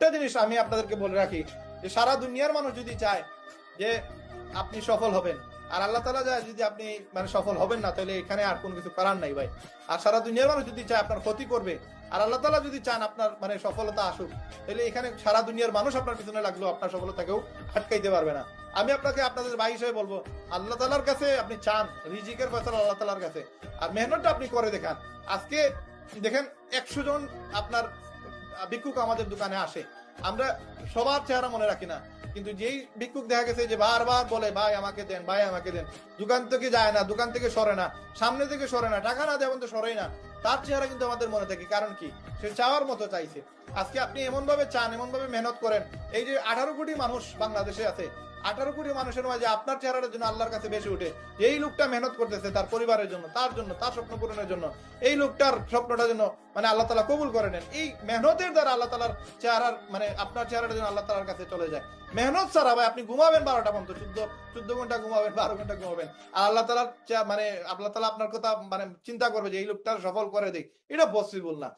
একটা জিনিস আমি আপনাদেরকে বলে রাখি, যে সারা দুনিয়ার মানুষ যদি চায় যে আপনি সফল হবেন, আর আল্লাহ তাআলা যায় যদি আপনি মানে সফল হবেন না, তাহলে এখানে আর কোনো কিছু করার নাই ভাই। আর সারা দুনিয়ার মানুষ যদি চায় আপনার ক্ষতি করবে, আর আল্লাহ তাআলা যদি চান আপনার মানে সফলতা আসুক, তাহলে এখানে সারা দুনিয়ার মানুষ আপনার পিছনে লাগলেও আপনার সফলতাকেও আটকাইতে পারবে না। আমি আপনাকে আপনাদের ভাই হিসেবে বলবো, আল্লাহ তাআলার কাছে আপনি চান, রিজিকের ফয়সালা আল্লাহ তাআলার কাছে, আর মেহনতটা আপনি করে দেখান। আজকে দেখেন 100 জন আপনার ভিক্ষুক আমাদের দোকানে আসে, আমরা সবার চেহারা মনে রাখি না, কিন্তু যেই ভিক্ষুক দেখা গেছে যে বারবার বলে ভাই আমাকে দেন, ভাই আমাকে দেন, দোকান থেকে যায় না, দোকান থেকে সরে না, সামনে থেকে সরে না, টাকা না দেওয়া তো সরেই না, তার চেহারা কিন্তু আমাদের মনে থাকে। কারণ কি? সে চাওয়ার মতো চাইছে। আজকে আপনি এমন ভাবে চান, এমন ভাবে মেহনত করেন, এই যে 18 কোটি মানুষ বাংলাদেশে আছে, 18 কোটি মানুষের মাঝে আপনার চেহারাটার জন্য আল্লাহর কাছে বেশি উঠে। এই লোকটা মেহনত করতেছে তার পরিবারের জন্য, তার জন্য, তার স্বপ্ন পূরণের জন্য, এই লোকটার স্বপ্নটার জন্য মানে আল্লাহ তাআলা কবুল করে নেন। এই মেহনতের দ্বারা আল্লাহ তাআলার চেহারার মানে আপনার চেহারাটা যেন আল্লাহ তাআলার কাছে চলে যায়। মেহনত ছাড়া ভাই আপনি ঘুমাবেন 12টা পর্যন্ত, 14 ঘন্টা ঘুমাবেন, 12 ঘন্টা ঘুমাবেন, আর আল্লাহ তাআলার মানে আল্লাহ তাআলা আপনার কথা মানে চিন্তা করবে যে এই লোকটা সফল করে দেই, এটা পসিবল না।